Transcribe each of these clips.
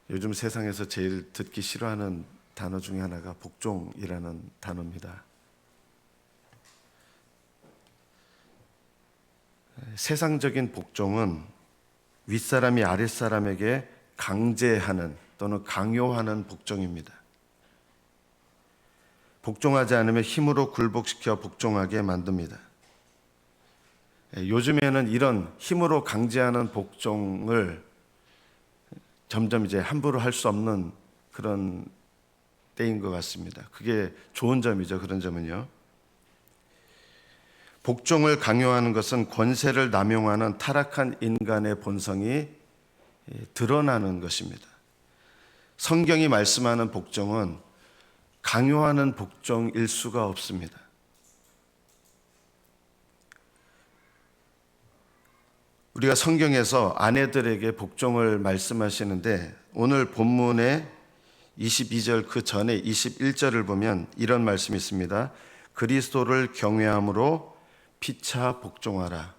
요즘 세상에서 제일 듣기 싫어하는 단어 중에 하나가 복종이라는 단어입니다. 세상적인 복종은 윗사람이 아랫사람에게 강제하는 또는 강요하는 복종입니다. 복종하지 않으면 힘으로 굴복시켜 복종하게 만듭니다. 요즘에는 이런 힘으로 강제하는 복종을 점점 이제 함부로 할 수 없는 그런 때인 것 같습니다. 그게 좋은 점이죠. 그런 점은요. 복종을 강요하는 것은 권세를 남용하는 타락한 인간의 본성이 드러나는 것입니다. 성경이 말씀하는 복종은 강요하는 복종일 수가 없습니다. 우리가 성경에서 아내들에게 복종을 말씀하시는데 오늘 본문의 22절 그 전에 21절을 보면 이런 말씀이 있습니다. 그리스도를 경외함으로 피차 복종하라.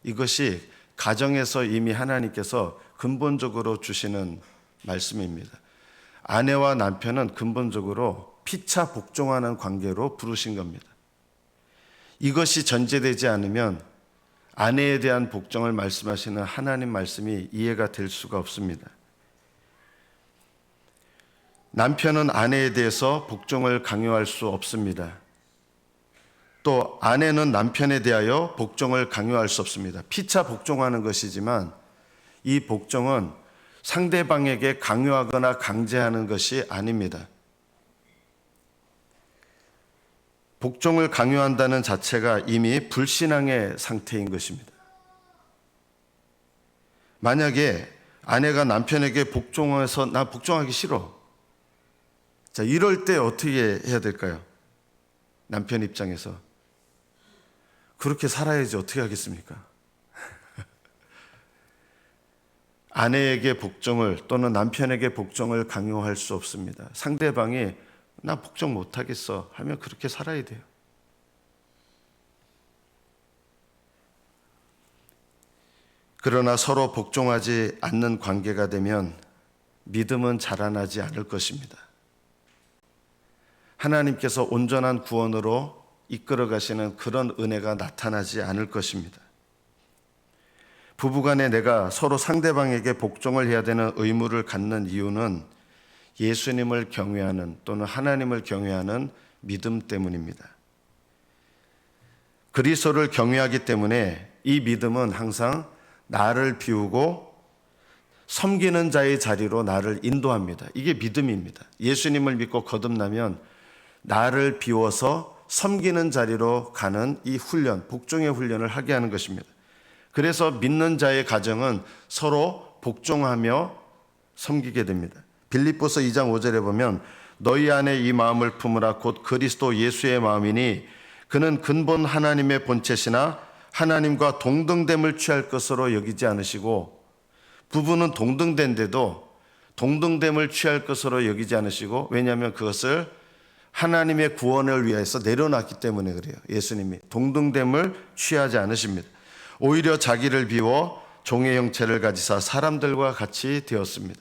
이것이 가정에서 이미 하나님께서 근본적으로 주시는 말씀입니다. 아내와 남편은 근본적으로 피차 복종하는 관계로 부르신 겁니다. 이것이 전제되지 않으면 아내에 대한 복종을 말씀하시는 하나님 말씀이 이해가 될 수가 없습니다. 남편은 아내에 대해서 복종을 강요할 수 없습니다. 또 아내는 남편에 대하여 복종을 강요할 수 없습니다. 피차 복종하는 것이지만 이 복종은 상대방에게 강요하거나 강제하는 것이 아닙니다. 복종을 강요한다는 자체가 이미 불신앙의 상태인 것입니다. 만약에 아내가 남편에게 복종해서 나 복종하기 싫어. 자, 이럴 때 어떻게 해야 될까요? 남편 입장에서. 그렇게 살아야지 어떻게 하겠습니까? 아내에게 복종을 또는 남편에게 복종을 강요할 수 없습니다. 상대방이 나 복종 못하겠어 하면 그렇게 살아야 돼요. 그러나 서로 복종하지 않는 관계가 되면 믿음은 자라나지 않을 것입니다. 하나님께서 온전한 구원으로 이끌어 가시는 그런 은혜가 나타나지 않을 것입니다. 부부간에 내가 서로 상대방에게 복종을 해야 되는 의무를 갖는 이유는 예수님을 경외하는 또는 하나님을 경외하는 믿음 때문입니다. 그리스도를 경외하기 때문에 이 믿음은 항상 나를 비우고 섬기는 자의 자리로 나를 인도합니다. 이게 믿음입니다. 예수님을 믿고 거듭나면 나를 비워서 섬기는 자리로 가는 이 훈련, 복종의 훈련을 하게 하는 것입니다. 그래서 믿는 자의 가정은 서로 복종하며 섬기게 됩니다. 빌립보서 2장 5절에 보면 너희 안에 이 마음을 품으라 곧 그리스도 예수의 마음이니 그는 근본 하나님의 본체시나 하나님과 동등됨을 취할 것으로 여기지 않으시고 부부는 동등된데도 동등됨을 취할 것으로 여기지 않으시고 왜냐하면 그것을 하나님의 구원을 위해서 내려놨기 때문에 그래요. 예수님이 동등됨을 취하지 않으십니다. 오히려 자기를 비워 종의 형체를 가지사 사람들과 같이 되었습니다.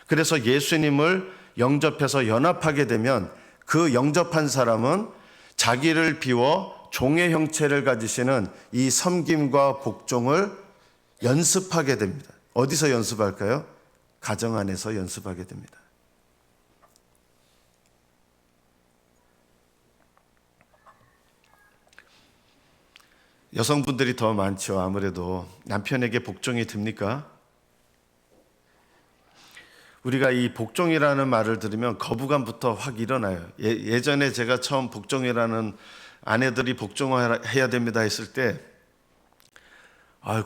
그래서 예수님을 영접해서 연합하게 되면 그 영접한 사람은 자기를 비워 종의 형체를 가지시는 이 섬김과 복종을 연습하게 됩니다. 어디서 연습할까요? 가정 안에서 연습하게 됩니다. 여성분들이 더 많죠. 아무래도 남편에게 복종이 됩니까? 우리가 이 복종이라는 말을 들으면 거부감부터 확 일어나요. 예전에 제가 처음 복종이라는 아내들이 복종해야 됩니다 했을 때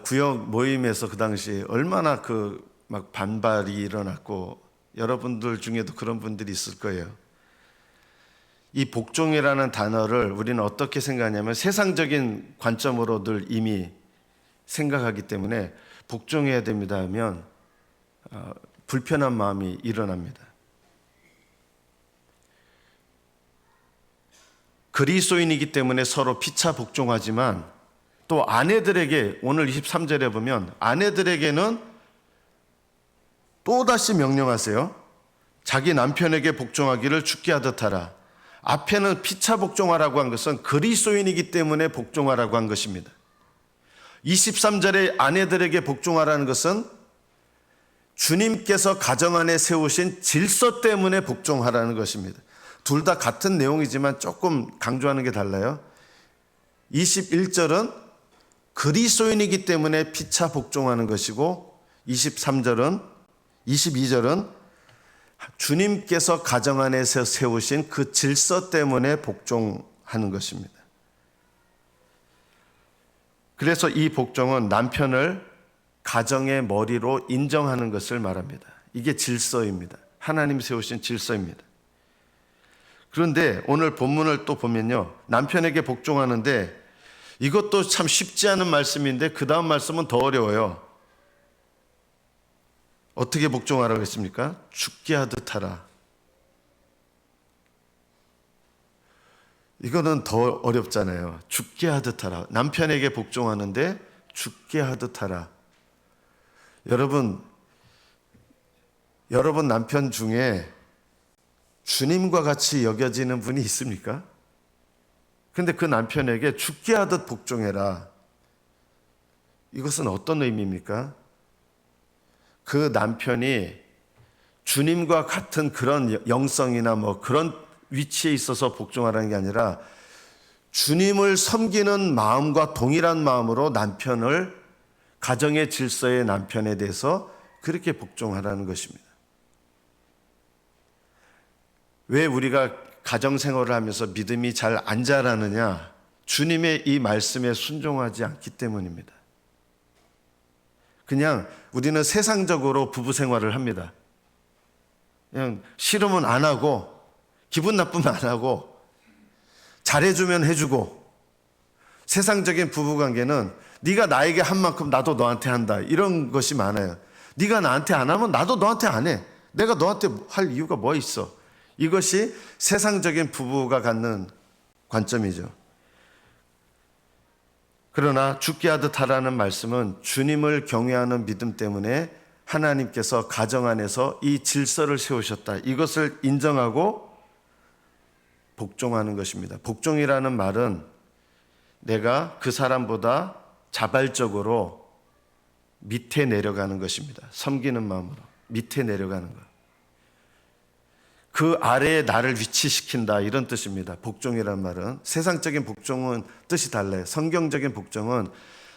구역 모임에서 그 당시 얼마나 막 반발이 일어났고 여러분들 중에도 그런 분들이 있을 거예요. 이 복종이라는 단어를 우리는 어떻게 생각하냐면 세상적인 관점으로 늘 이미 생각하기 때문에 복종해야 됩니다 하면 불편한 마음이 일어납니다. 그리스도인이기 때문에 서로 피차 복종하지만 또 아내들에게 오늘 23절에 보면 아내들에게는 또다시 명령하세요. 자기 남편에게 복종하기를 죽게 하듯 하라. 앞에는 피차 복종하라고 한 것은 그리스도인이기 때문에 복종하라고 한 것입니다. 23절에 아내들에게 복종하라는 것은 주님께서 가정 안에 세우신 질서 때문에 복종하라는 것입니다. 둘 다 같은 내용이지만 조금 강조하는 게 달라요. 21절은 그리스도인이기 때문에 피차 복종하는 것이고 22절은 주님께서 가정 안에서 세우신 그 질서 때문에 복종하는 것입니다. 그래서 이 복종은 남편을 가정의 머리로 인정하는 것을 말합니다. 이게 질서입니다. 하나님 세우신 질서입니다. 그런데 오늘 본문을 또 보면요, 남편에게 복종하는데 이것도 참 쉽지 않은 말씀인데 그 다음 말씀은 더 어려워요. 어떻게 복종하라고 했습니까? 죽게 하듯 하라. 이거는 더 어렵잖아요. 죽게 하듯 하라. 남편에게 복종하는데 죽게 하듯 하라. 여러분 남편 중에 주님과 같이 여겨지는 분이 있습니까? 근데 그 남편에게 죽게 하듯 복종해라. 이것은 어떤 의미입니까? 그 남편이 주님과 같은 그런 영성이나 뭐 그런 위치에 있어서 복종하라는 게 아니라 주님을 섬기는 마음과 동일한 마음으로 남편을, 가정의 질서의 남편에 대해서 그렇게 복종하라는 것입니다. 왜 우리가 가정생활을 하면서 믿음이 잘 안 자라느냐? 주님의 이 말씀에 순종하지 않기 때문입니다. 그냥 우리는 세상적으로 부부 생활을 합니다. 그냥 싫으면 안 하고, 기분 나쁘면 안 하고, 잘해주면 해주고, 세상적인 부부관계는 네가 나에게 한 만큼 나도 너한테 한다, 이런 것이 많아요. 네가 나한테 안 하면 나도 너한테 안 해. 내가 너한테 할 이유가 뭐 있어? 이것이 세상적인 부부가 갖는 관점이죠. 그러나 죽게 하듯 하라는 말씀은 주님을 경외하는 믿음 때문에 하나님께서 가정 안에서 이 질서를 세우셨다, 이것을 인정하고 복종하는 것입니다. 복종이라는 말은 내가 그 사람보다 자발적으로 밑에 내려가는 것입니다. 섬기는 마음으로 밑에 내려가는 것. 그 아래에 나를 위치시킨다, 이런 뜻입니다. 복종이란 말은. 세상적인 복종은 뜻이 달라요. 성경적인 복종은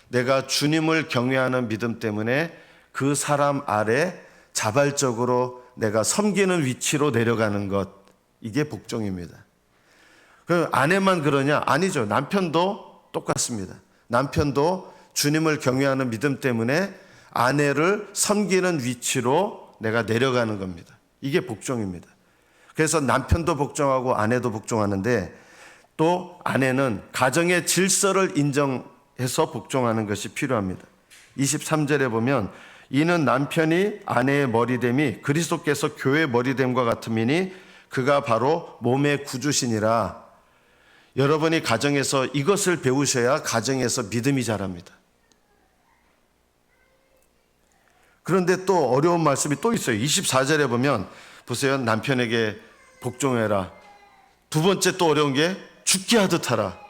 내가 주님을 경외하는 믿음 때문에 그 사람 아래 자발적으로 내가 섬기는 위치로 내려가는 것, 이게 복종입니다. 그 아내만 그러냐? 아니죠. 남편도 똑같습니다. 남편도 주님을 경외하는 믿음 때문에 아내를 섬기는 위치로 내가 내려가는 겁니다. 이게 복종입니다. 그래서 남편도 복종하고 아내도 복종하는데, 또 아내는 가정의 질서를 인정해서 복종하는 것이 필요합니다. 23절에 보면 이는 남편이 아내의 머리됨이 그리스도께서 교회의 머리됨과 같음이니 그가 바로 몸의 구주시니라. 여러분이 가정에서 이것을 배우셔야 가정에서 믿음이 자랍니다. 그런데 또 어려운 말씀이 또 있어요. 24절에 보면 보세요. 남편에게 복종해라. 두 번째 또 어려운 게 죽게 하듯 하라.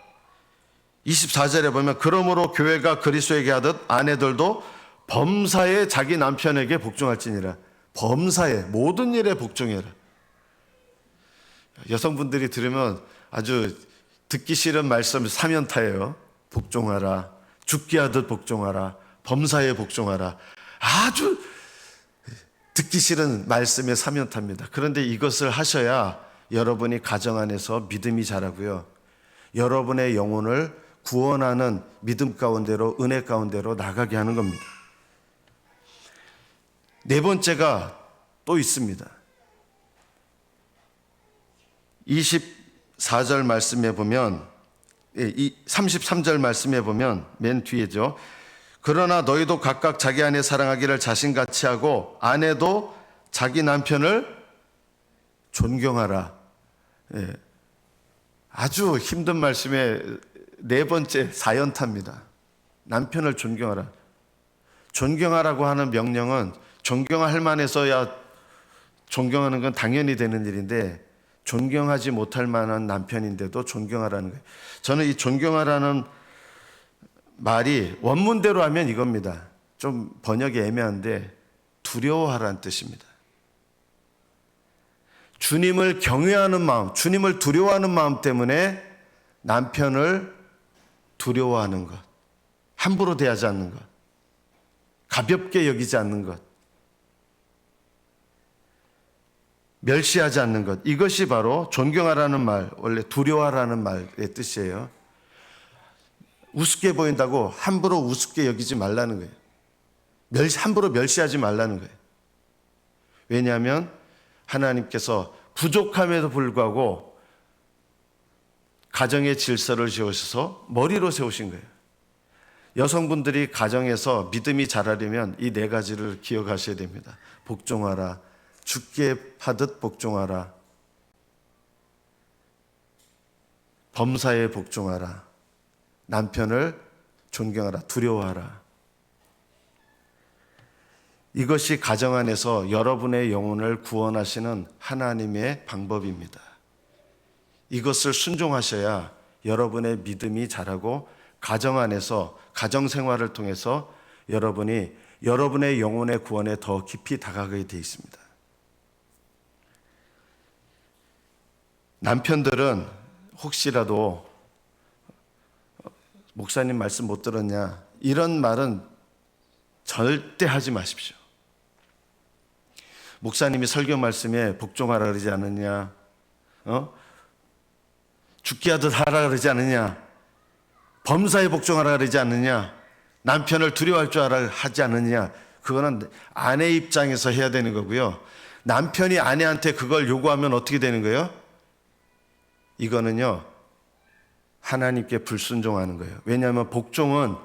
24절에 보면 그러므로 교회가 그리스도에게 하듯 아내들도 범사에 자기 남편에게 복종할지니라. 범사에, 모든 일에 복종해라. 여성분들이 들으면 아주 듣기 싫은 말씀 사면타예요. 복종하라, 죽게 하듯 복종하라, 범사에 복종하라. 아주 듣기 싫은 말씀의 사면타입니다. 그런데 이것을 하셔야 여러분이 가정 안에서 믿음이 자라고요, 여러분의 영혼을 구원하는 믿음 가운데로, 은혜 가운데로 나가게 하는 겁니다. 네 번째가 또 있습니다. 24절 말씀에 보면, 33절 말씀에 보면 맨 뒤에죠. 그러나 너희도 각각 자기 아내 사랑하기를 자신같이 하고 아내도 자기 남편을 존경하라. 아주 힘든 말씀의 네 번째 사연타입니다. 남편을 존경하라. 존경하라고 하는 명령은 존경할 만해서야 존경하는 건 당연히 되는 일인데 존경하지 못할 만한 남편인데도 존경하라는 거예요. 저는 이 존경하라는 말이 원문대로 하면 이겁니다. 좀 번역이 애매한데 두려워하라는 뜻입니다. 주님을 경외하는 마음, 주님을 두려워하는 마음 때문에 남편을 두려워하는 것, 함부로 대하지 않는 것, 가볍게 여기지 않는 것, 멸시하지 않는 것, 이것이 바로 존경하라는 말, 원래 두려워하라는 말의 뜻이에요. 우습게 보인다고 함부로 우습게 여기지 말라는 거예요. 함부로 멸시하지 말라는 거예요. 왜냐하면 하나님께서 부족함에도 불구하고 가정의 질서를 세우셔서 머리로 세우신 거예요. 여성분들이 가정에서 믿음이 자라려면 이 네 가지를 기억하셔야 됩니다. 복종하라, 죽게 하듯 복종하라, 범사에 복종하라, 남편을 존경하라, 두려워하라. 이것이 가정 안에서 여러분의 영혼을 구원하시는 하나님의 방법입니다. 이것을 순종하셔야 여러분의 믿음이 자라고 가정 안에서 가정 생활을 통해서 여러분이 여러분의 영혼의 구원에 더 깊이 다가가게 되어 있습니다. 남편들은 혹시라도 목사님 말씀 못 들었냐 이런 말은 절대 하지 마십시오. 목사님이 설교 말씀에 복종하라 그러지 않느냐, 죽게 하듯 하라 그러지 않느냐, 범사에 복종하라 그러지 않느냐, 남편을 두려워할 줄 알아 하지 않느냐, 그거는 아내 입장에서 해야 되는 거고요. 남편이 아내한테 그걸 요구하면 어떻게 되는 거예요? 이거는요 하나님께 불순종하는 거예요. 왜냐하면 복종은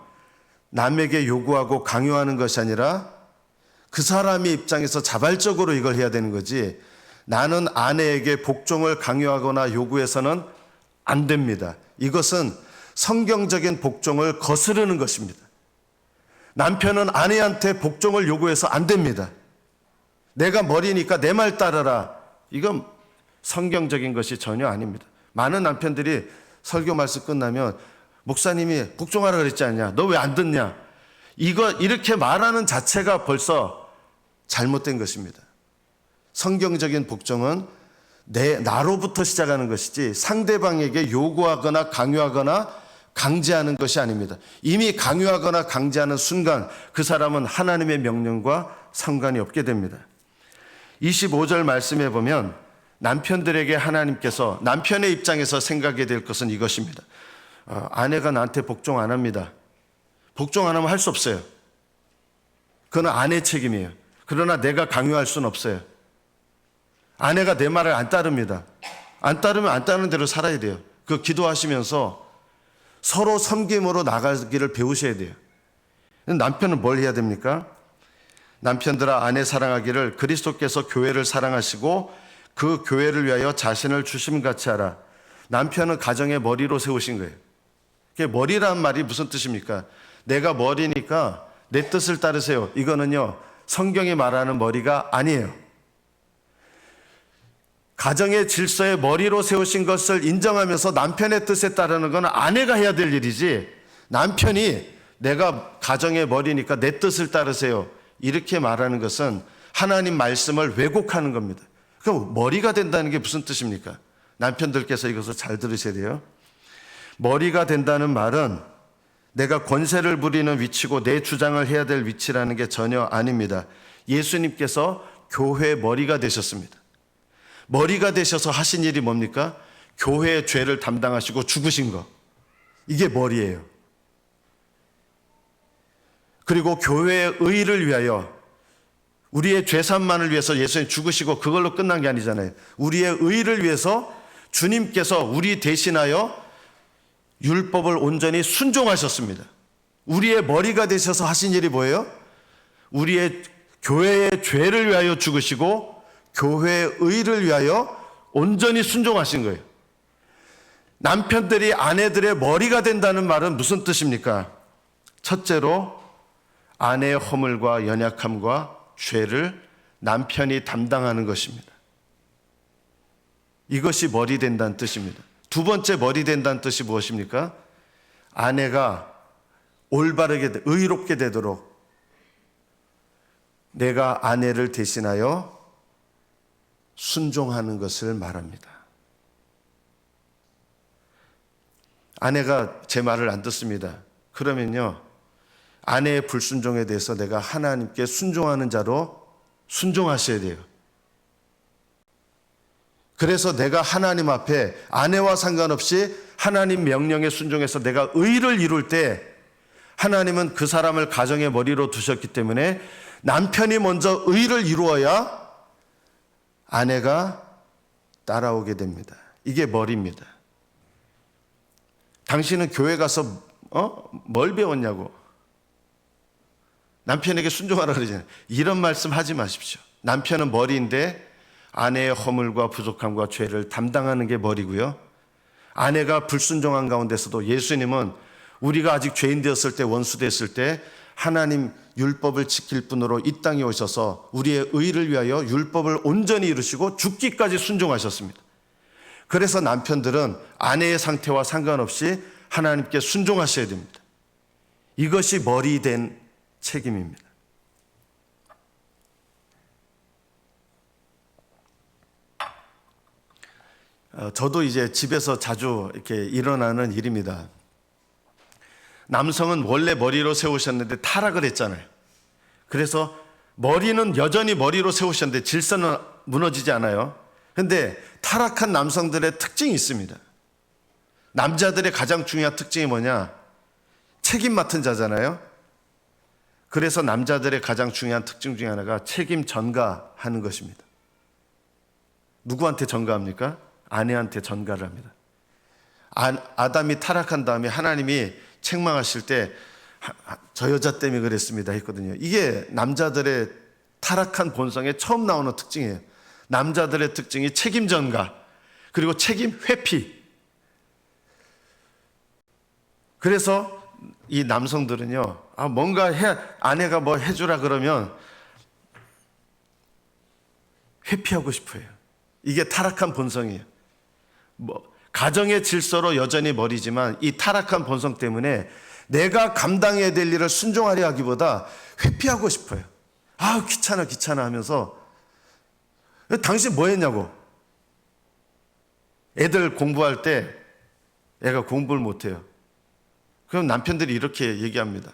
남에게 요구하고 강요하는 것이 아니라 그 사람의 입장에서 자발적으로 이걸 해야 되는 거지, 나는 아내에게 복종을 강요하거나 요구해서는 안 됩니다. 이것은 성경적인 복종을 거스르는 것입니다. 남편은 아내한테 복종을 요구해서 안 됩니다. 내가 머리니까 내 말 따르라, 이건 성경적인 것이 전혀 아닙니다. 많은 남편들이 설교 말씀 끝나면 목사님이 복종하라 그랬지 않냐, 너 왜 안 듣냐, 이렇게 말하는 자체가 벌써 잘못된 것입니다. 성경적인 복종은 나로부터 시작하는 것이지 상대방에게 요구하거나 강요하거나 강제하는 것이 아닙니다. 이미 강요하거나 강제하는 순간 그 사람은 하나님의 명령과 상관이 없게 됩니다. 25절 말씀에 보면 남편들에게 하나님께서 남편의 입장에서 생각해야 될 것은 이것입니다. 아내가 나한테 복종 안 합니다. 복종 안 하면 할 수 없어요. 그건 아내의 책임이에요. 그러나 내가 강요할 수는 없어요. 아내가 내 말을 안 따릅니다. 안 따르면 안 따르는 대로 살아야 돼요. 그 기도하시면서 서로 섬김으로 나가기를 배우셔야 돼요. 남편은 뭘 해야 됩니까? 남편들아 아내 사랑하기를 그리스도께서 교회를 사랑하시고 그 교회를 위하여 자신을 주심같이 하라. 남편은 가정의 머리로 세우신 거예요. 머리란 말이 무슨 뜻입니까? 내가 머리니까 내 뜻을 따르세요. 이거는요 성경이 말하는 머리가 아니에요. 가정의 질서의 머리로 세우신 것을 인정하면서 남편의 뜻에 따르는 건 아내가 해야 될 일이지, 남편이 내가 가정의 머리니까 내 뜻을 따르세요 이렇게 말하는 것은 하나님 말씀을 왜곡하는 겁니다. 그럼 머리가 된다는 게 무슨 뜻입니까? 남편들께서 이것을 잘 들으셔야 돼요. 머리가 된다는 말은 내가 권세를 부리는 위치고 내 주장을 해야 될 위치라는 게 전혀 아닙니다. 예수님께서 교회 머리가 되셨습니다. 머리가 되셔서 하신 일이 뭡니까? 교회의 죄를 담당하시고 죽으신 거, 이게 머리예요. 그리고 교회의 의를 위하여, 우리의 죄산만을 위해서 예수님 죽으시고 그걸로 끝난 게 아니잖아요. 우리의 의를 위해서 주님께서 우리 대신하여 율법을 온전히 순종하셨습니다. 우리의 머리가 되셔서 하신 일이 뭐예요? 우리의 교회의 죄를 위하여 죽으시고 교회의 의를 위하여 온전히 순종하신 거예요. 남편들이 아내들의 머리가 된다는 말은 무슨 뜻입니까? 첫째로 아내의 허물과 연약함과 죄를 남편이 담당하는 것입니다. 이것이 머리 된다는 뜻입니다. 두 번째 머리 된다는 뜻이 무엇입니까? 아내가 올바르게 의롭게 되도록 내가 아내를 대신하여 순종하는 것을 말합니다. 아내가 제 말을 안 듣습니다. 그러면요, 아내의 불순종에 대해서 내가 하나님께 순종하는 자로 순종하셔야 돼요. 그래서 내가 하나님 앞에 아내와 상관없이 하나님 명령에 순종해서 내가 의를 이룰 때 하나님은 그 사람을 가정의 머리로 두셨기 때문에 남편이 먼저 의를 이루어야 아내가 따라오게 됩니다. 이게 머리입니다. 당신은 교회 가서 뭘 배웠냐고. 남편에게 순종하라 그러잖아요. 이런 말씀 하지 마십시오. 남편은 머리인데 아내의 허물과 부족함과 죄를 담당하는 게 머리고요. 아내가 불순종한 가운데서도 예수님은 우리가 아직 죄인 되었을 때, 원수 되었을 때 하나님 율법을 지킬 분으로 이 땅에 오셔서 우리의 의를 위하여 율법을 온전히 이루시고 죽기까지 순종하셨습니다. 그래서 남편들은 아내의 상태와 상관없이 하나님께 순종하셔야 됩니다. 이것이 머리 된 책임입니다. 저도 이제 집에서 자주 이렇게 일어나는 일입니다. 남성은 원래 머리로 세우셨는데 타락을 했잖아요. 그래서 머리는 여전히 머리로 세우셨는데 질서는 무너지지 않아요. 그런데 타락한 남성들의 특징이 있습니다. 남자들의 가장 중요한 특징이 뭐냐? 책임 맡은 자잖아요. 그래서 남자들의 가장 중요한 특징 중에 하나가 책임 전가하는 것입니다. 누구한테 전가합니까? 아내한테 전가를 합니다. 아담이 타락한 다음에 하나님이 책망하실 때 저 여자 때문에 그랬습니다 했거든요. 이게 남자들의 타락한 본성에 처음 나오는 특징이에요. 남자들의 특징이 책임 전가 그리고 책임 회피. 그래서 이 남성들은요, 뭔가 아내가 뭐 해주라 그러면 회피하고 싶어요. 이게 타락한 본성이에요. 가정의 질서로 여전히 머리지만 이 타락한 본성 때문에 내가 감당해야 될 일을 순종하려 하기보다 회피하고 싶어요. 귀찮아 하면서. 당신 뭐 했냐고. 애들 공부할 때 애가 공부를 못해요. 그럼 남편들이 이렇게 얘기합니다.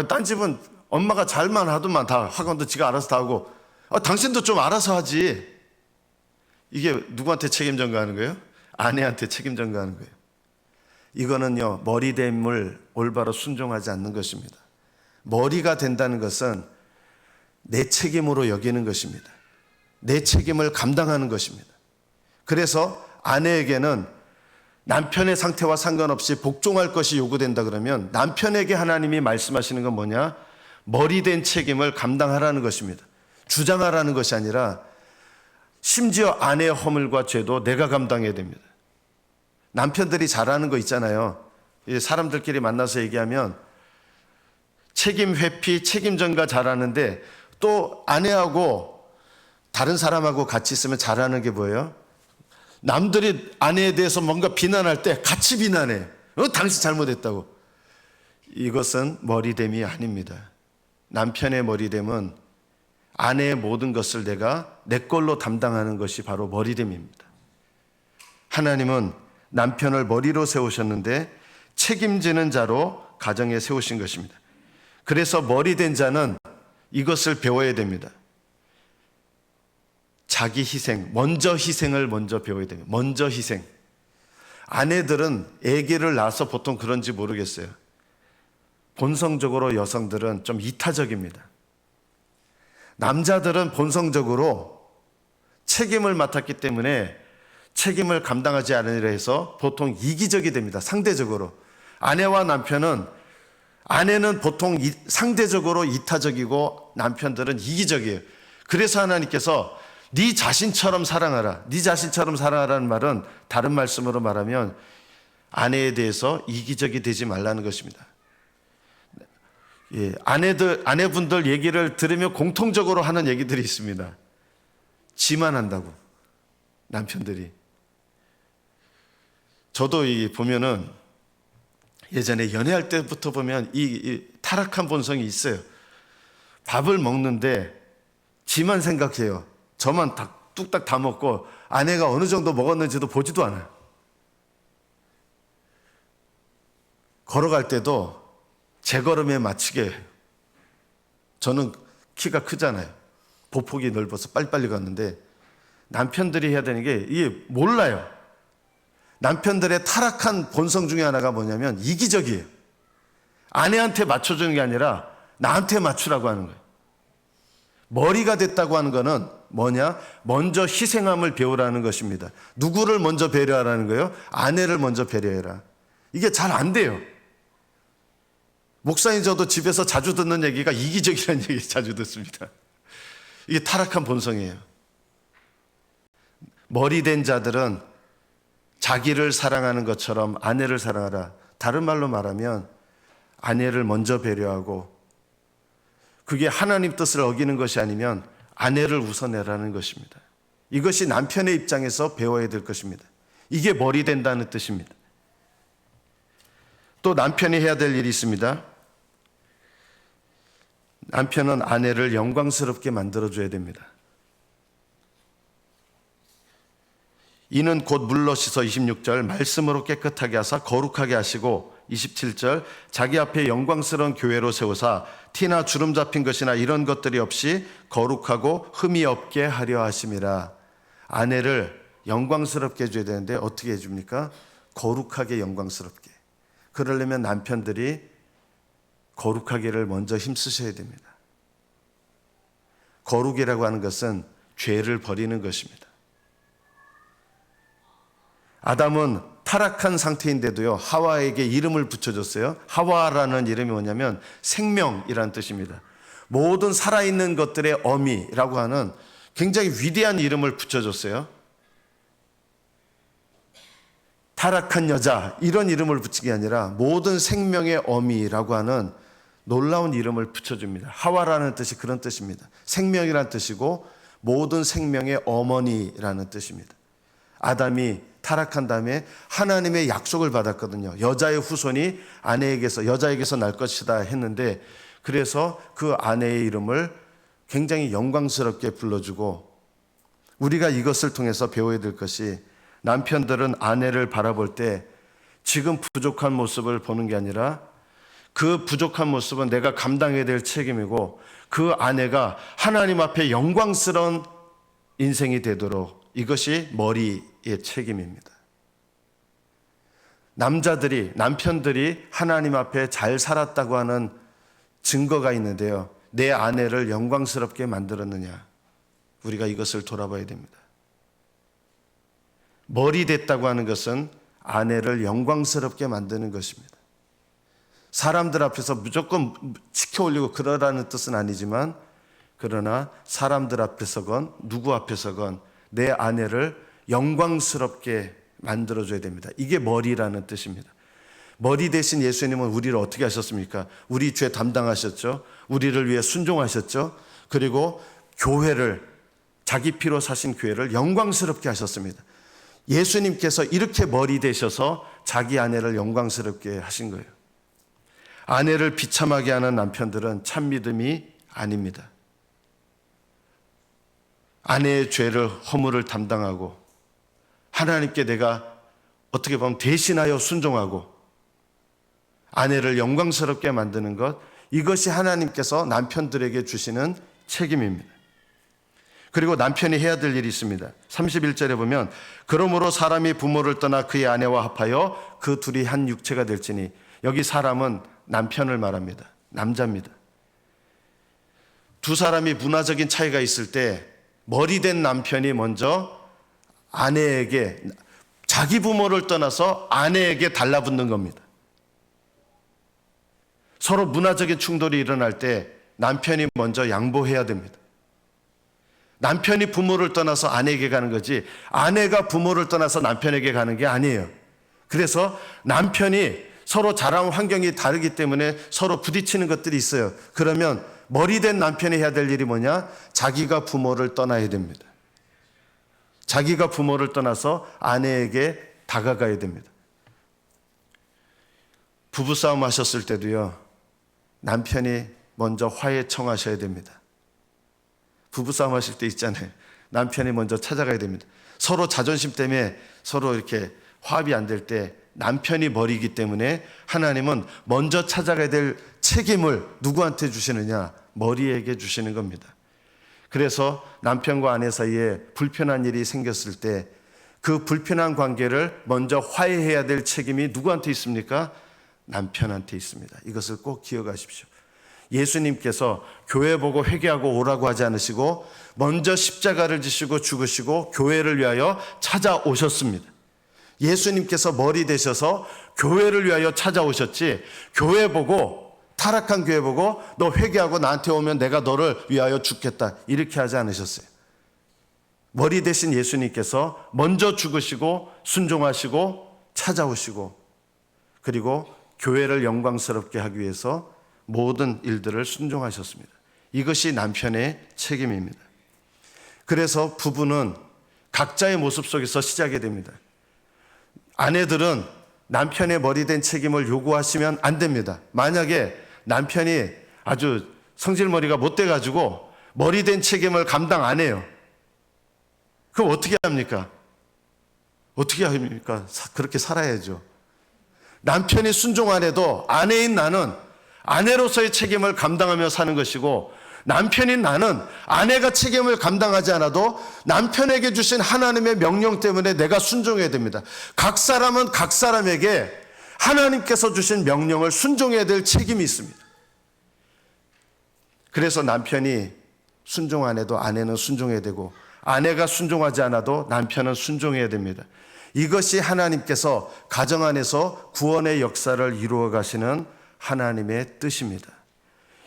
딴 집은 엄마가 잘만 하더만 다 학원도 지가 알아서 다 하고 당신도 좀 알아서 하지. 이게 누구한테 책임 전가하는 거예요? 아내한테 책임 전가하는 거예요. 이거는요, 머리됨을 올바로 순종하지 않는 것입니다. 머리가 된다는 것은 내 책임으로 여기는 것입니다. 내 책임을 감당하는 것입니다. 그래서 아내에게는 남편의 상태와 상관없이 복종할 것이 요구된다 그러면 남편에게 하나님이 말씀하시는 건 뭐냐? 머리된 책임을 감당하라는 것입니다. 주장하라는 것이 아니라 심지어 아내의 허물과 죄도 내가 감당해야 됩니다. 남편들이 잘하는 거 있잖아요. 사람들끼리 만나서 얘기하면 책임 회피, 책임 전가 잘하는데 또 아내하고 다른 사람하고 같이 있으면 잘하는 게 뭐예요? 남들이 아내에 대해서 뭔가 비난할 때 같이 비난해. 당신 잘못했다고. 이것은 머리됨이 아닙니다. 남편의 머리됨은 아내의 모든 것을 내가 내 걸로 담당하는 것이 바로 머리됨입니다. 하나님은 남편을 머리로 세우셨는데 책임지는 자로 가정에 세우신 것입니다. 그래서 머리된 자는 이것을 배워야 됩니다. 자기 희생, 먼저 희생을 먼저 배워야 됩니다. 먼저 희생. 아내들은 아기를 낳아서 보통 그런지 모르겠어요. 본성적으로 여성들은 좀 이타적입니다. 남자들은 본성적으로 책임을 맡았기 때문에 책임을 감당하지 않으려 해서 보통 이기적이 됩니다. 상대적으로. 아내와 남편은 아내는 보통 상대적으로 이타적이고 남편들은 이기적이에요. 그래서 하나님께서 네 자신처럼 사랑하라. 네 자신처럼 사랑하라는 말은 다른 말씀으로 말하면 아내에 대해서 이기적이 되지 말라는 것입니다. 예, 아내분들 얘기를 들으면 공통적으로 하는 얘기들이 있습니다. 지만 한다고, 남편들이. 저도 보면은 예전에 연애할 때부터 보면 이 타락한 본성이 있어요. 밥을 먹는데 지만 생각해요. 저만 뚝딱 다 먹고 아내가 어느 정도 먹었는지도 보지도 않아요. 걸어갈 때도 제 걸음에 맞추게 해요. 저는 키가 크잖아요. 보폭이 넓어서 빨리빨리 갔는데 남편들이 해야 되는 게 이게 몰라요. 남편들의 타락한 본성 중에 하나가 뭐냐면 이기적이에요. 아내한테 맞춰주는 게 아니라 나한테 맞추라고 하는 거예요. 머리가 됐다고 하는 거는 뭐냐? 먼저 희생함을 배우라는 것입니다. 누구를 먼저 배려하라는 거예요? 아내를 먼저 배려해라. 이게 잘 안 돼요. 목사님 저도 집에서 자주 듣는 얘기가 이기적이라는 얘기 자주 듣습니다. 이게 타락한 본성이에요. 머리 된 자들은 자기를 사랑하는 것처럼 아내를 사랑하라. 다른 말로 말하면 아내를 먼저 배려하고 그게 하나님 뜻을 어기는 것이 아니면 아내를 우선해라는 것입니다. 이것이 남편의 입장에서 배워야 될 것입니다. 이게 머리 된다는 뜻입니다. 또 남편이 해야 될 일이 있습니다. 남편은 아내를 영광스럽게 만들어줘야 됩니다. 이는 곧 물로 씻어 26절 말씀으로 깨끗하게 하사 거룩하게 하시고 27절 자기 앞에 영광스러운 교회로 세우사 티나 주름 잡힌 것이나 이런 것들이 없이 거룩하고 흠이 없게 하려 하심이라. 아내를 영광스럽게 해줘야 되는데 어떻게 해줍니까? 거룩하게 영광스럽게. 그러려면 남편들이 거룩하기를 먼저 힘쓰셔야 됩니다. 거룩이라고 하는 것은 죄를 버리는 것입니다. 아담은 타락한 상태인데도요, 하와에게 이름을 붙여줬어요. 하와라는 이름이 뭐냐면 생명이라는 뜻입니다. 모든 살아있는 것들의 어미라고 하는 굉장히 위대한 이름을 붙여줬어요. 타락한 여자 이런 이름을 붙인 게 아니라 모든 생명의 어미라고 하는 놀라운 이름을 붙여줍니다. 하와라는 뜻이 그런 뜻입니다. 생명이라는 뜻이고 모든 생명의 어머니라는 뜻입니다. 아담이 타락한 다음에 하나님의 약속을 받았거든요. 여자의 후손이 여자에게서 날 것이다 했는데, 그래서 그 아내의 이름을 굉장히 영광스럽게 불러주고, 우리가 이것을 통해서 배워야 될 것이, 남편들은 아내를 바라볼 때 지금 부족한 모습을 보는 게 아니라 그 부족한 모습은 내가 감당해야 될 책임이고, 그 아내가 하나님 앞에 영광스러운 인생이 되도록, 이것이 머리의 책임입니다. 남편들이 하나님 앞에 잘 살았다고 하는 증거가 있는데요, 내 아내를 영광스럽게 만들었느냐, 우리가 이것을 돌아봐야 됩니다. 머리 됐다고 하는 것은 아내를 영광스럽게 만드는 것입니다. 사람들 앞에서 무조건 치켜 올리고 그러라는 뜻은 아니지만, 그러나 사람들 앞에서건 누구 앞에서건 내 아내를 영광스럽게 만들어줘야 됩니다. 이게 머리라는 뜻입니다. 머리 대신 예수님은 우리를 어떻게 하셨습니까? 우리 죄 담당하셨죠. 우리를 위해 순종하셨죠. 그리고 교회를, 자기 피로 사신 교회를 영광스럽게 하셨습니다. 예수님께서 이렇게 머리 되셔서 자기 아내를 영광스럽게 하신 거예요. 아내를 비참하게 하는 남편들은 참 믿음이 아닙니다. 아내의 죄를, 허물을 담당하고 하나님께 내가 어떻게 보면 대신하여 순종하고 아내를 영광스럽게 만드는 것, 이것이 하나님께서 남편들에게 주시는 책임입니다. 그리고 남편이 해야 될 일이 있습니다. 31절에 보면 그러므로 사람이 부모를 떠나 그의 아내와 합하여 그 둘이 한 육체가 될지니, 여기 사람은 남편을 말합니다. 남자입니다. 두 사람이 문화적인 차이가 있을 때 머리 된 남편이 먼저 아내에게, 자기 부모를 떠나서 아내에게 달라붙는 겁니다. 서로 문화적인 충돌이 일어날 때 남편이 먼저 양보해야 됩니다. 남편이 부모를 떠나서 아내에게 가는 거지, 아내가 부모를 떠나서 남편에게 가는 게 아니에요. 그래서 남편이 서로 자란 환경이 다르기 때문에 서로 부딪히는 것들이 있어요. 그러면 머리 된 남편이 해야 될 일이 뭐냐? 자기가 부모를 떠나야 됩니다. 자기가 부모를 떠나서 아내에게 다가가야 됩니다. 부부싸움 하셨을 때도요, 남편이 먼저 화해 청하셔야 됩니다. 부부싸움 하실 때 있잖아요. 남편이 먼저 찾아가야 됩니다. 서로 자존심 때문에 서로 이렇게 화합이 안 될 때 남편이 머리이기 때문에 하나님은 먼저 찾아가야 될 책임을 누구한테 주시느냐? 머리에게 주시는 겁니다. 그래서 남편과 아내 사이에 불편한 일이 생겼을 때 그 불편한 관계를 먼저 화해해야 될 책임이 누구한테 있습니까? 남편한테 있습니다. 이것을 꼭 기억하십시오. 예수님께서 교회 보고 회개하고 오라고 하지 않으시고 먼저 십자가를 지시고 죽으시고 교회를 위하여 찾아오셨습니다. 예수님께서 머리 되셔서 교회를 위하여 찾아오셨지, 교회 보고, 타락한 교회 보고 너 회개하고 나한테 오면 내가 너를 위하여 죽겠다 이렇게 하지 않으셨어요. 머리 대신 예수님께서 먼저 죽으시고 순종하시고 찾아오시고, 그리고 교회를 영광스럽게 하기 위해서 모든 일들을 순종하셨습니다. 이것이 남편의 책임입니다. 그래서 부부는 각자의 모습 속에서 시작이 됩니다. 아내들은 남편의 머리 된 책임을 요구하시면 안 됩니다. 만약에 남편이 아주 성질머리가 못 돼가지고 머리 된 책임을 감당 안 해요. 그럼 어떻게 합니까? 어떻게 합니까? 그렇게 살아야죠. 남편이 순종 안 해도 아내인 나는 아내로서의 책임을 감당하며 사는 것이고, 남편인 나는 아내가 책임을 감당하지 않아도 남편에게 주신 하나님의 명령 때문에 내가 순종해야 됩니다. 각 사람은 각 사람에게 하나님께서 주신 명령을 순종해야 될 책임이 있습니다. 그래서 남편이 순종 안 해도 아내는 순종해야 되고, 아내가 순종하지 않아도 남편은 순종해야 됩니다. 이것이 하나님께서 가정 안에서 구원의 역사를 이루어 가시는 하나님의 뜻입니다.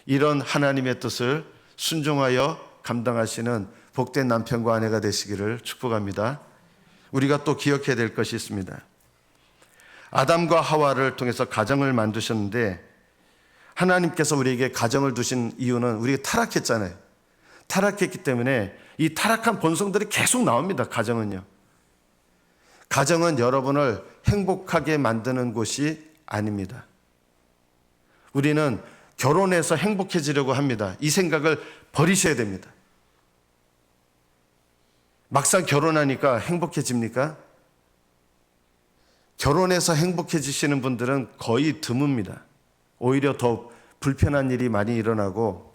이런 하나님의 뜻을 순종하여 감당하시는 복된 남편과 아내가 되시기를 축복합니다. 우리가 또 기억해야 될 것이 있습니다. 아담과 하와를 통해서 가정을 만드셨는데, 하나님께서 우리에게 가정을 두신 이유는 우리가 타락했잖아요. 타락했기 때문에 이 타락한 본성들이 계속 나옵니다. 가정은요. 가정은 여러분을 행복하게 만드는 곳이 아닙니다. 우리는 결혼해서 행복해지려고 합니다. 이 생각을 버리셔야 됩니다. 막상 결혼하니까 행복해집니까? 결혼해서 행복해지시는 분들은 거의 드뭅니다. 오히려 더 불편한 일이 많이 일어나고,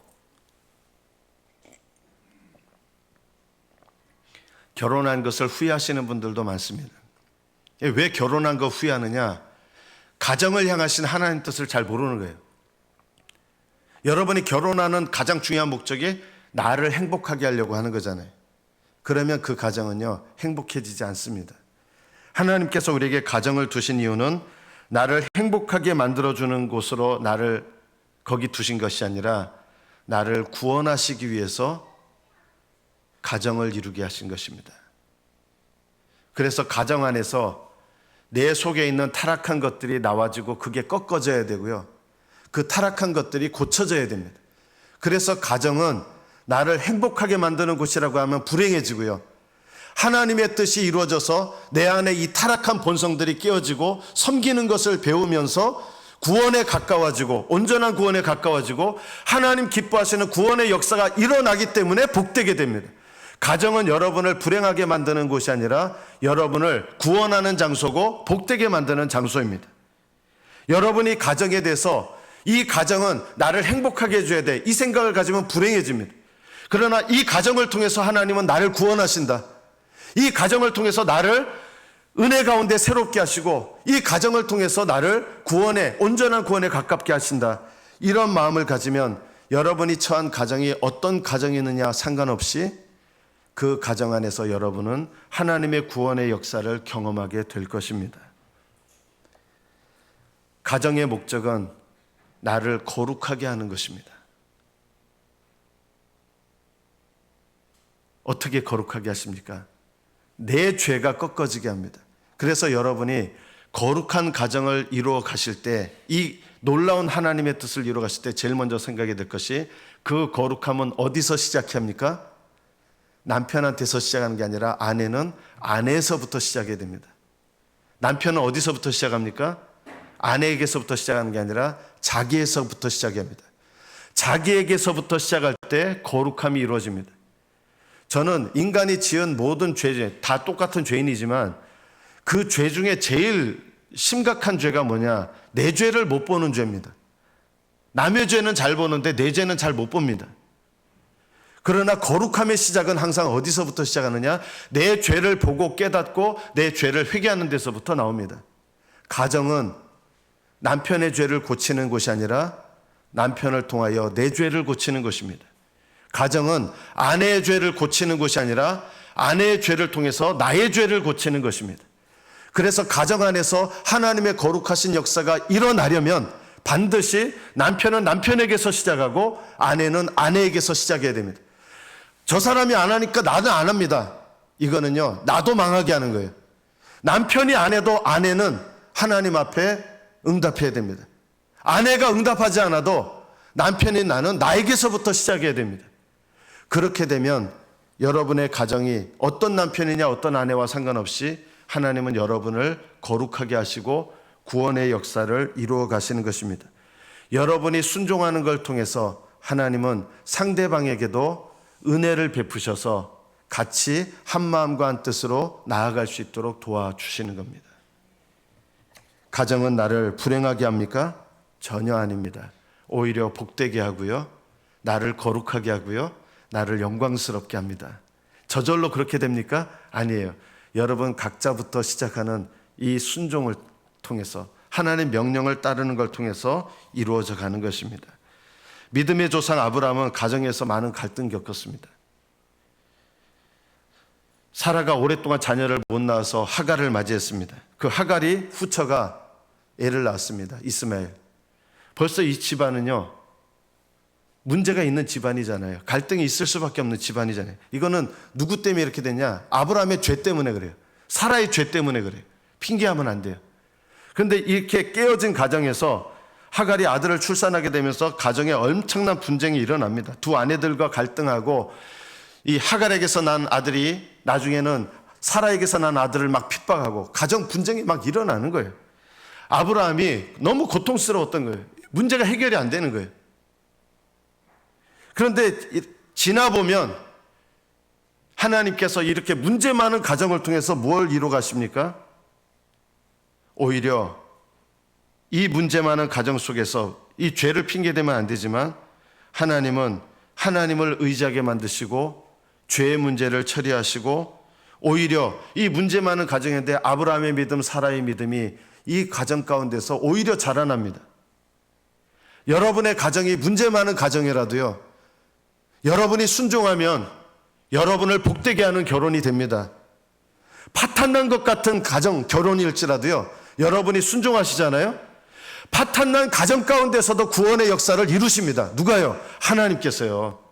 결혼한 것을 후회하시는 분들도 많습니다. 왜 결혼한 거 후회하느냐? 가정을 향하신 하나님 뜻을 잘 모르는 거예요. 여러분이 결혼하는 가장 중요한 목적이 나를 행복하게 하려고 하는 거잖아요. 그러면 그 가정은요, 행복해지지 않습니다. 하나님께서 우리에게 가정을 두신 이유는 나를 행복하게 만들어주는 곳으로 나를 거기 두신 것이 아니라 나를 구원하시기 위해서 가정을 이루게 하신 것입니다. 그래서 가정 안에서 내 속에 있는 타락한 것들이 나와지고 그게 꺾어져야 되고요. 그 타락한 것들이 고쳐져야 됩니다. 그래서 가정은 나를 행복하게 만드는 곳이라고 하면 불행해지고요. 하나님의 뜻이 이루어져서 내 안에 이 타락한 본성들이 깨어지고 섬기는 것을 배우면서 구원에 가까워지고, 온전한 구원에 가까워지고, 하나님 기뻐하시는 구원의 역사가 일어나기 때문에 복되게 됩니다. 가정은 여러분을 불행하게 만드는 곳이 아니라 여러분을 구원하는 장소고 복되게 만드는 장소입니다. 여러분이 가정에 대해서 이 가정은 나를 행복하게 해줘야 돼, 이 생각을 가지면 불행해집니다. 그러나 이 가정을 통해서 하나님은 나를 구원하신다. 이 가정을 통해서 나를 은혜 가운데 새롭게 하시고, 이 가정을 통해서 나를 구원에, 온전한 구원에 가깝게 하신다. 이런 마음을 가지면 여러분이 처한 가정이 어떤 가정이느냐 상관없이 그 가정 안에서 여러분은 하나님의 구원의 역사를 경험하게 될 것입니다. 가정의 목적은 나를 거룩하게 하는 것입니다. 어떻게 거룩하게 하십니까? 내 죄가 꺾어지게 합니다. 그래서 여러분이 거룩한 가정을 이루어 가실 때, 이 놀라운 하나님의 뜻을 이루어 가실 때 제일 먼저 생각이 될 것이, 그 거룩함은 어디서 시작합니까? 남편한테서 시작하는 게 아니라 아내는 아내에서부터 시작해야 됩니다. 남편은 어디서부터 시작합니까? 아내에게서부터 시작하는 게 아니라 자기에서부터 시작해야 합니다. 자기에게서부터 시작할 때 거룩함이 이루어집니다. 저는 인간이 지은 모든 죄, 다 똑같은 죄인이지만 그 죄 중에 제일 심각한 죄가 뭐냐? 내 죄를 못 보는 죄입니다. 남의 죄는 잘 보는데 내 죄는 잘 못 봅니다. 그러나 거룩함의 시작은 항상 어디서부터 시작하느냐? 내 죄를 보고 깨닫고 내 죄를 회개하는 데서부터 나옵니다. 가정은 남편의 죄를 고치는 것이 아니라 남편을 통하여 내 죄를 고치는 것입니다. 가정은 아내의 죄를 고치는 것이 아니라 아내의 죄를 통해서 나의 죄를 고치는 것입니다. 그래서 가정 안에서 하나님의 거룩하신 역사가 일어나려면 반드시 남편은 남편에게서 시작하고 아내는 아내에게서 시작해야 됩니다. 저 사람이 안 하니까 나는 안 합니다. 이거는요, 나도 망하게 하는 거예요. 남편이 안 해도 아내는 하나님 앞에 응답해야 됩니다. 아내가 응답하지 않아도 남편인 나는 나에게서부터 시작해야 됩니다. 그렇게 되면 여러분의 가정이 어떤 남편이냐 어떤 아내와 상관없이 하나님은 여러분을 거룩하게 하시고 구원의 역사를 이루어 가시는 것입니다. 여러분이 순종하는 걸 통해서 하나님은 상대방에게도 은혜를 베푸셔서 같이 한 마음과 한 뜻으로 나아갈 수 있도록 도와주시는 겁니다. 가정은 나를 불행하게 합니까? 전혀 아닙니다. 오히려 복되게 하고요, 나를 거룩하게 하고요, 나를 영광스럽게 합니다. 저절로 그렇게 됩니까? 아니에요. 여러분 각자부터 시작하는 이 순종을 통해서, 하나님의 명령을 따르는 걸 통해서 이루어져 가는 것입니다. 믿음의 조상 아브라함은 가정에서 많은 갈등 겪었습니다. 사라가 오랫동안 자녀를 못 낳아서 하갈을 맞이했습니다. 그 하갈이 후처가 애를 낳았습니다. 이스마엘. 벌써 이 집안은요, 문제가 있는 집안이잖아요. 갈등이 있을 수밖에 없는 집안이잖아요. 이거는 누구 때문에 이렇게 됐냐? 아브라함의 죄 때문에 그래요. 사라의 죄 때문에 그래요. 핑계하면 안 돼요. 그런데 이렇게 깨어진 가정에서 하갈이 아들을 출산하게 되면서 가정에 엄청난 분쟁이 일어납니다. 두 아내들과 갈등하고, 이 하갈에게서 난 아들이 나중에는 사라에게서 난 아들을 막 핍박하고 가정 분쟁이 막 일어나는 거예요. 아브라함이 너무 고통스러웠던 거예요. 문제가 해결이 안 되는 거예요. 그런데 지나보면 하나님께서 이렇게 문제 많은 가정을 통해서 뭘 이루어 가십니까? 오히려 이 문제 많은 가정 속에서, 이 죄를 핑계대면 안 되지만 하나님은 하나님을 의지하게 만드시고 죄의 문제를 처리하시고, 오히려 이 문제 많은 가정인데 아브라함의 믿음, 사라의 믿음이 이 가정 가운데서 오히려 자라납니다. 여러분의 가정이 문제 많은 가정이라도요, 여러분이 순종하면 여러분을 복되게 하는 결혼이 됩니다. 파탄난 것 같은 가정, 결혼일지라도요, 여러분이 순종하시잖아요. 파탄난 가정 가운데서도 구원의 역사를 이루십니다. 누가요? 하나님께서요.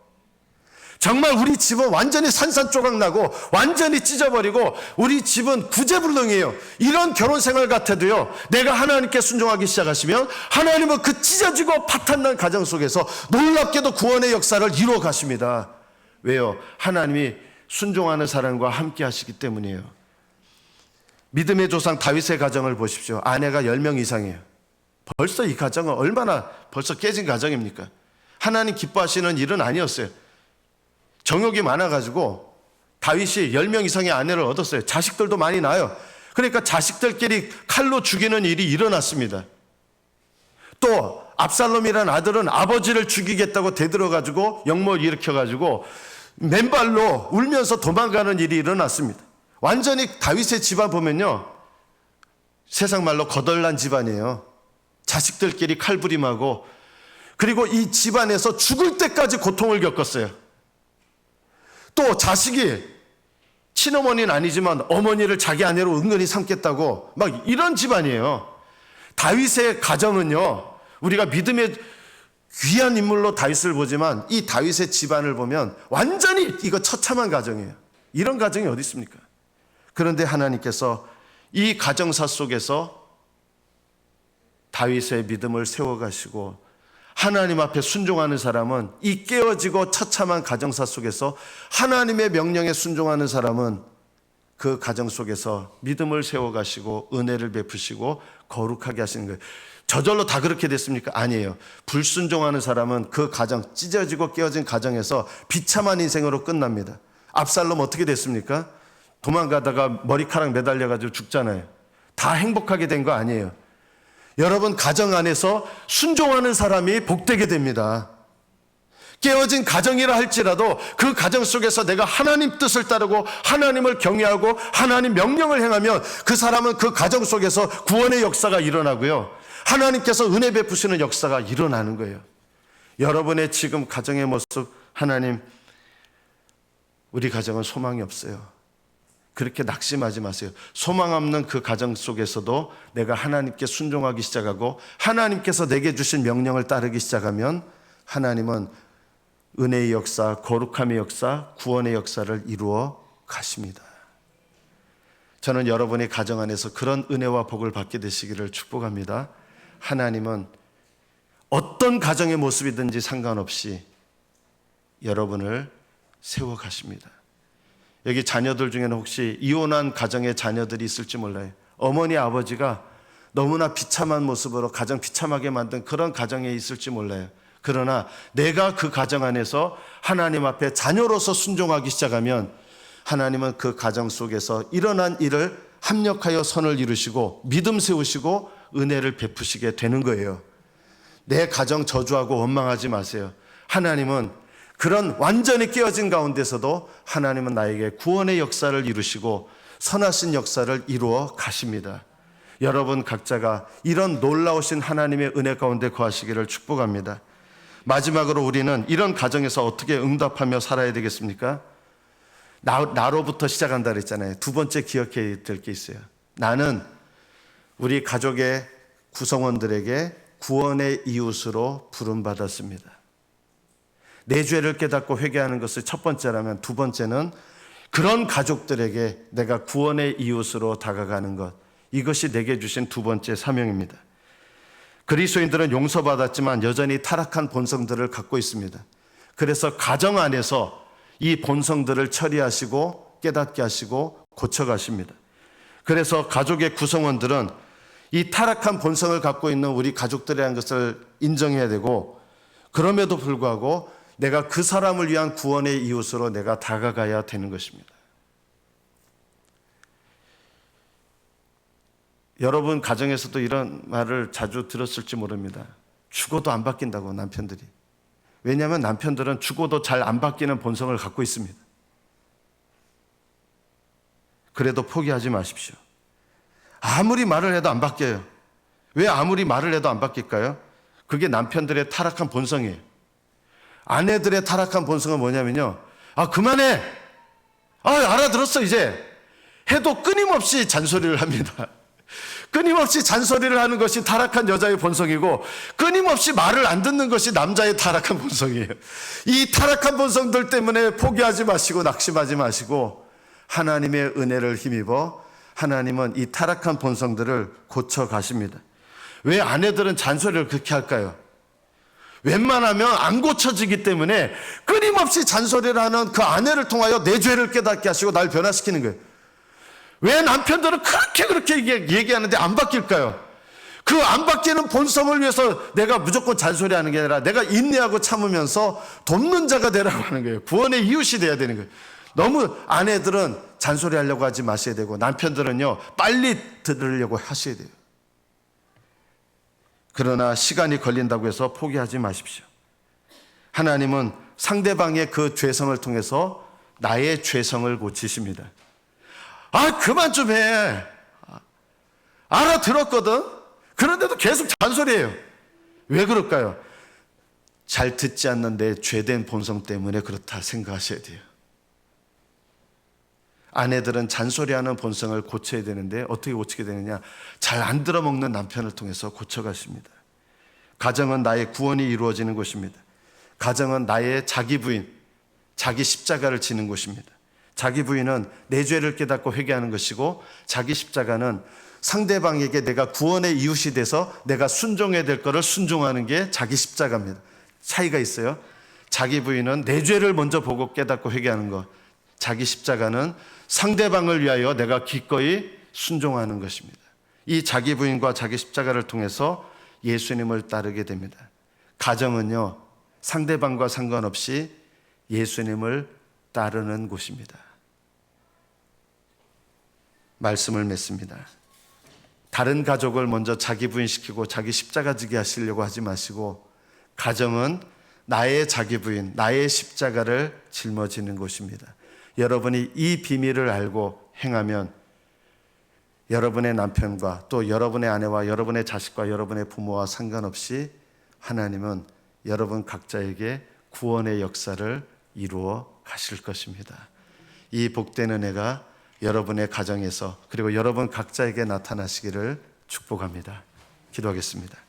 정말 우리 집은 완전히 산산조각 나고 완전히 찢어버리고 우리 집은 구제불능이에요. 이런 결혼 생활 같아도요, 내가 하나님께 순종하기 시작하시면 하나님은 그 찢어지고 파탄난 가정 속에서 놀랍게도 구원의 역사를 이루어 가십니다. 왜요? 하나님이 순종하는 사람과 함께 하시기 때문이에요. 믿음의 조상 다윗의 가정을 보십시오. 아내가 10명 이상이에요. 벌써 이 가정은 얼마나 벌써 깨진 가정입니까? 하나님 기뻐하시는 일은 아니었어요. 정욕이 많아가지고 다윗이 10명 이상의 아내를 얻었어요. 자식들도 많이 낳아요. 그러니까 자식들끼리 칼로 죽이는 일이 일어났습니다. 또 압살롬이라는 아들은 아버지를 죽이겠다고 대들어가지고 역모를 일으켜가지고 맨발로 울면서 도망가는 일이 일어났습니다. 완전히 다윗의 집안 보면요, 세상 말로 거덜난 집안이에요. 자식들끼리 칼부림하고, 그리고 이 집안에서 죽을 때까지 고통을 겪었어요. 또 자식이 친어머니는 아니지만 어머니를 자기 아내로 은근히 삼겠다고 막 이런 집안이에요. 다윗의 가정은요, 우리가 믿음의 귀한 인물로 다윗을 보지만 이 다윗의 집안을 보면 완전히 이거 처참한 가정이에요. 이런 가정이 어디 있습니까? 그런데 하나님께서 이 가정사 속에서 다윗의 믿음을 세워가시고 하나님 앞에 순종하는 사람은, 이 깨어지고 처참한 가정사 속에서 하나님의 명령에 순종하는 사람은 그 가정 속에서 믿음을 세워가시고 은혜를 베푸시고 거룩하게 하시는 거예요. 저절로 다 그렇게 됐습니까? 아니에요. 불순종하는 사람은 그 가정, 찢어지고 깨어진 가정에서 비참한 인생으로 끝납니다. 압살롬 어떻게 됐습니까? 도망가다가 머리카락 매달려가지고 죽잖아요. 다 행복하게 된 거 아니에요. 여러분, 가정 안에서 순종하는 사람이 복되게 됩니다. 깨어진 가정이라 할지라도 그 가정 속에서 내가 하나님 뜻을 따르고 하나님을 경외하고 하나님 명령을 행하면 그 사람은 그 가정 속에서 구원의 역사가 일어나고요, 하나님께서 은혜 베푸시는 역사가 일어나는 거예요. 여러분의 지금 가정의 모습, 하나님, 우리 가정은 소망이 없어요. 그렇게 낙심하지 마세요. 소망 없는 그 가정 속에서도 내가 하나님께 순종하기 시작하고 하나님께서 내게 주신 명령을 따르기 시작하면 하나님은 은혜의 역사, 거룩함의 역사, 구원의 역사를 이루어 가십니다. 저는 여러분의 가정 안에서 그런 은혜와 복을 받게 되시기를 축복합니다. 하나님은 어떤 가정의 모습이든지 상관없이 여러분을 세워가십니다. 여기 자녀들 중에는 혹시 이혼한 가정의 자녀들이 있을지 몰라요. 어머니 아버지가 너무나 비참한 모습으로 가정 비참하게 만든 그런 가정에 있을지 몰라요. 그러나 내가 그 가정 안에서 하나님 앞에 자녀로서 순종하기 시작하면 하나님은 그 가정 속에서 일어난 일을 합력하여 선을 이루시고 믿음 세우시고 은혜를 베푸시게 되는 거예요. 내 가정 저주하고 원망하지 마세요. 하나님은 그런 완전히 깨어진 가운데서도 하나님은 나에게 구원의 역사를 이루시고 선하신 역사를 이루어 가십니다. 여러분 각자가 이런 놀라우신 하나님의 은혜 가운데 거하시기를 축복합니다. 마지막으로 우리는 이런 가정에서 어떻게 응답하며 살아야 되겠습니까? 나로부터 시작한다 그랬잖아요. 두 번째 기억해야 될 게 있어요. 나는 우리 가족의 구성원들에게 구원의 이웃으로 부름받았습니다. 내 죄를 깨닫고 회개하는 것을 첫 번째라면, 두 번째는 그런 가족들에게 내가 구원의 이웃으로 다가가는 것, 이것이 내게 주신 두 번째 사명입니다. 그리스도인들은 용서받았지만 여전히 타락한 본성들을 갖고 있습니다. 그래서 가정 안에서 이 본성들을 처리하시고 깨닫게 하시고 고쳐가십니다. 그래서 가족의 구성원들은 이 타락한 본성을 갖고 있는 우리 가족들이라는 것을 인정해야 되고, 그럼에도 불구하고 내가 그 사람을 위한 구원의 이웃으로 내가 다가가야 되는 것입니다. 여러분 가정에서도 이런 말을 자주 들었을지 모릅니다. 죽어도 안 바뀐다고, 남편들이. 왜냐하면 남편들은 죽어도 잘 안 바뀌는 본성을 갖고 있습니다. 그래도 포기하지 마십시오. 아무리 말을 해도 안 바뀌어요. 왜 아무리 말을 해도 안 바뀔까요? 그게 남편들의 타락한 본성이에요. 아내들의 타락한 본성은 뭐냐면요, 그만해, 알아들었어 이제, 해도 끊임없이 잔소리를 합니다. 끊임없이 잔소리를 하는 것이 타락한 여자의 본성이고, 끊임없이 말을 안 듣는 것이 남자의 타락한 본성이에요. 이 타락한 본성들 때문에 포기하지 마시고 낙심하지 마시고 하나님의 은혜를 힘입어 하나님은 이 타락한 본성들을 고쳐가십니다. 왜 아내들은 잔소리를 그렇게 할까요? 웬만하면 안 고쳐지기 때문에 끊임없이 잔소리를 하는 그 아내를 통하여 내 죄를 깨닫게 하시고 날 변화시키는 거예요. 왜 남편들은 그렇게 얘기하는데 안 바뀔까요? 그 안 바뀌는 본성을 위해서 내가 무조건 잔소리하는 게 아니라 내가 인내하고 참으면서 돕는 자가 되라고 하는 거예요. 구원의 이웃이 돼야 되는 거예요. 너무 아내들은 잔소리하려고 하지 마셔야 되고, 남편들은요 빨리 들으려고 하셔야 돼요. 그러나 시간이 걸린다고 해서 포기하지 마십시오. 하나님은 상대방의 그 죄성을 통해서 나의 죄성을 고치십니다. 그만 좀 해. 알아들었거든? 그런데도 계속 잔소리해요. 왜 그럴까요? 잘 듣지 않는 내 죄된 본성 때문에 그렇다 생각하셔야 돼요. 아내들은 잔소리하는 본성을 고쳐야 되는데 어떻게 고치게 되느냐? 잘 안 들어먹는 남편을 통해서 고쳐가십니다. 가정은 나의 구원이 이루어지는 곳입니다. 가정은 나의 자기 부인, 자기 십자가를 지는 곳입니다. 자기 부인은 내 죄를 깨닫고 회개하는 것이고, 자기 십자가는 상대방에게 내가 구원의 이웃이 돼서 내가 순종해야 될 거를 순종하는 게 자기 십자가입니다. 차이가 있어요. 자기 부인은 내 죄를 먼저 보고 깨닫고 회개하는 것. 자기 십자가는 상대방을 위하여 내가 기꺼이 순종하는 것입니다. 이 자기 부인과 자기 십자가를 통해서 예수님을 따르게 됩니다. 가정은요, 상대방과 상관없이 예수님을 따르는 곳입니다. 말씀을 맺습니다. 다른 가족을 먼저 자기 부인시키고 자기 십자가 지게 하시려고 하지 마시고, 가정은 나의 자기 부인, 나의 십자가를 짊어지는 곳입니다. 여러분이 이 비밀을 알고 행하면 여러분의 남편과 또 여러분의 아내와 여러분의 자식과 여러분의 부모와 상관없이 하나님은 여러분 각자에게 구원의 역사를 이루어 가실 것입니다. 이 복된 은혜가 여러분의 가정에서 그리고 여러분 각자에게 나타나시기를 축복합니다. 기도하겠습니다.